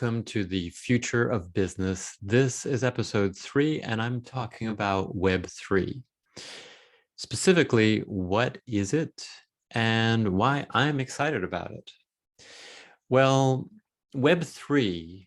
welcome to the Future of Business. This is episode 3, and I'm talking about Web3. Specifically, what is it and why I'm excited about it? Well, Web3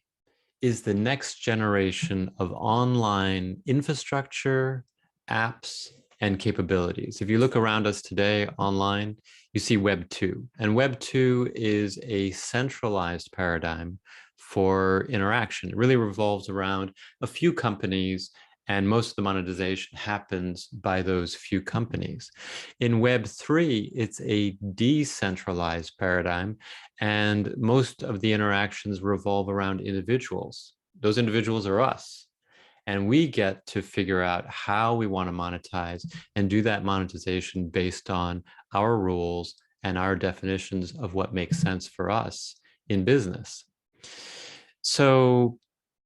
is the next generation of online infrastructure, apps, and capabilities. If you look around us today online, you see Web 2. And Web 2 is a centralized paradigm for interaction. It really revolves around a few companies, and most of the monetization happens by those few companies. In Web 3, it's a decentralized paradigm, and most of the interactions revolve around individuals. Those individuals are us. And we get to figure out how we want to monetize and do that monetization based on our rules and our definitions of what makes sense for us in business. So,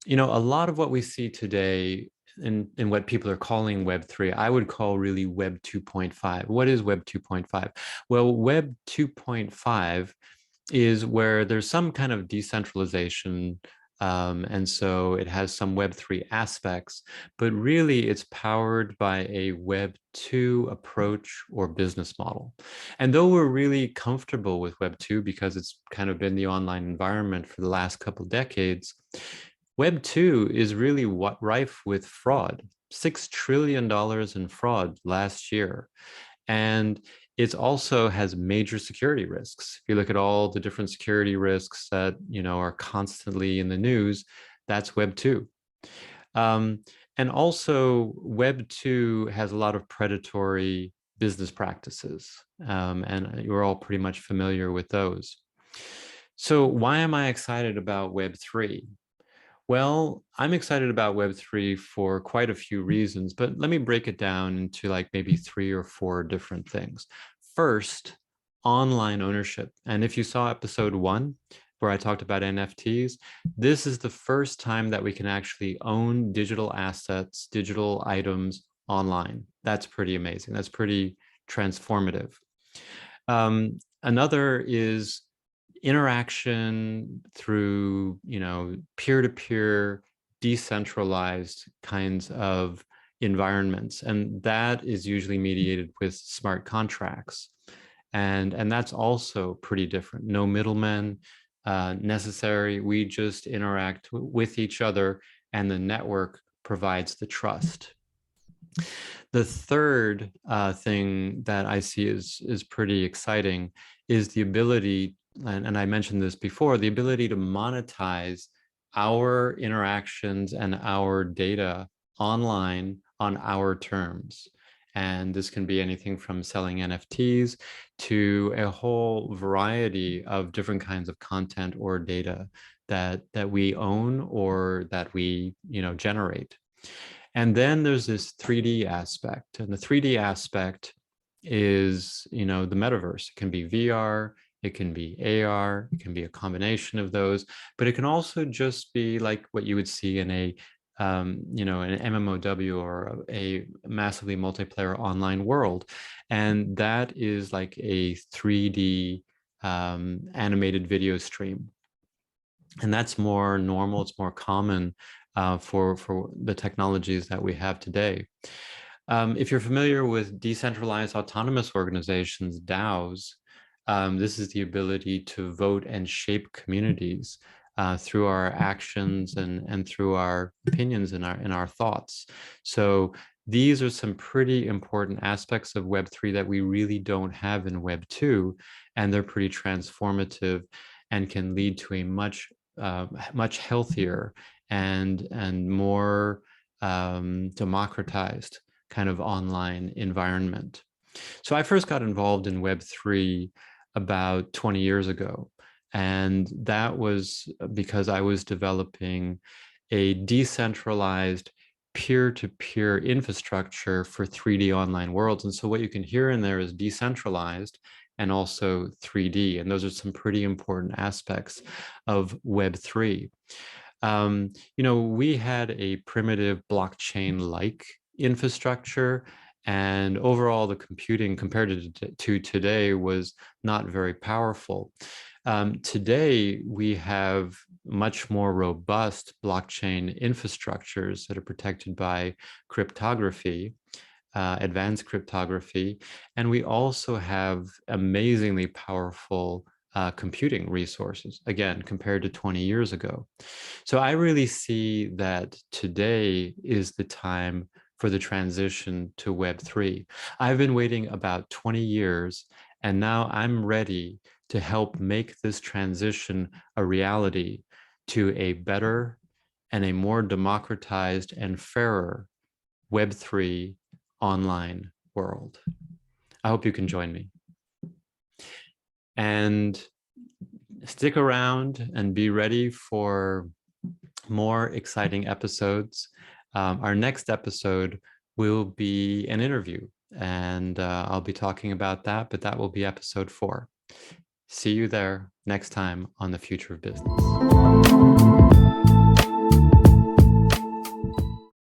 a lot of what we see today in what people are calling Web 3, I would call really Web 2.5. What is Web 2.5? Well, Web 2.5 is where there's some kind of decentralization. And so it has some Web3 aspects, but really it's powered by a Web2 approach or business model. And though we're really comfortable with Web2 because it's kind of been the online environment for the last couple of decades, Web2 is really rife with fraud. $6 trillion in fraud last year. And it also has major security risks. If you look at all the different security risks that are constantly in the news, that's Web 2. And also Web 2 has a lot of predatory business practices, and you're all pretty much familiar with those. So why am I excited about Web 3? Well, I'm excited about Web3 for quite a few reasons, but let me break it down into like maybe 3 or 4 different things. First, online ownership. And if you saw episode 1, where I talked about NFTs, this is the first time that we can actually own digital assets, digital items online. That's pretty amazing. That's pretty transformative. Another is interaction through, peer-to-peer, decentralized kinds of environments. And that is usually mediated with smart contracts. And that's also pretty different. No middlemen necessary. We just interact with each other, and the network provides the trust. The third thing that I see is pretty exciting is the ability, and I mentioned this before, the ability to monetize our interactions and our data online on our terms. And this can be anything from selling NFTs to a whole variety of different kinds of content or data that we own or that we generate. And then there's this 3D aspect, and the 3D aspect is the metaverse. It can be VR, it can be AR, it can be a combination of those, but it can also just be like what you would see in an MMOW or a massively multiplayer online world. And that is like a 3D animated video stream. And that's more normal, it's more common for the technologies that we have today. If you're familiar with decentralized autonomous organizations, DAOs, this is the ability to vote and shape communities through our actions and through our opinions and our thoughts. So these are some pretty important aspects of Web3 that we really don't have in Web 2, and they're pretty transformative and can lead to a much healthier and more democratized kind of online environment. So I first got involved in Web3 about 20 years ago. And that was because I was developing a decentralized peer-to-peer infrastructure for 3D online worlds. And so what you can hear in there is decentralized and also 3D. And those are some pretty important aspects of Web3. We had a primitive blockchain-like infrastructure, and overall the computing compared to today was not very powerful. Today, we have much more robust blockchain infrastructures that are protected by cryptography, advanced cryptography, and we also have amazingly powerful computing resources, again, compared to 20 years ago. So I really see that today is the time for the transition to Web3. I've been waiting about 20 years, and now I'm ready to help make this transition a reality to a better and a more democratized and fairer Web3 online world. I hope you can join me. And stick around and be ready for more exciting episodes. Our next episode will be an interview, and I'll be talking about that, but that will be episode 4. See you there next time on The Future of Business.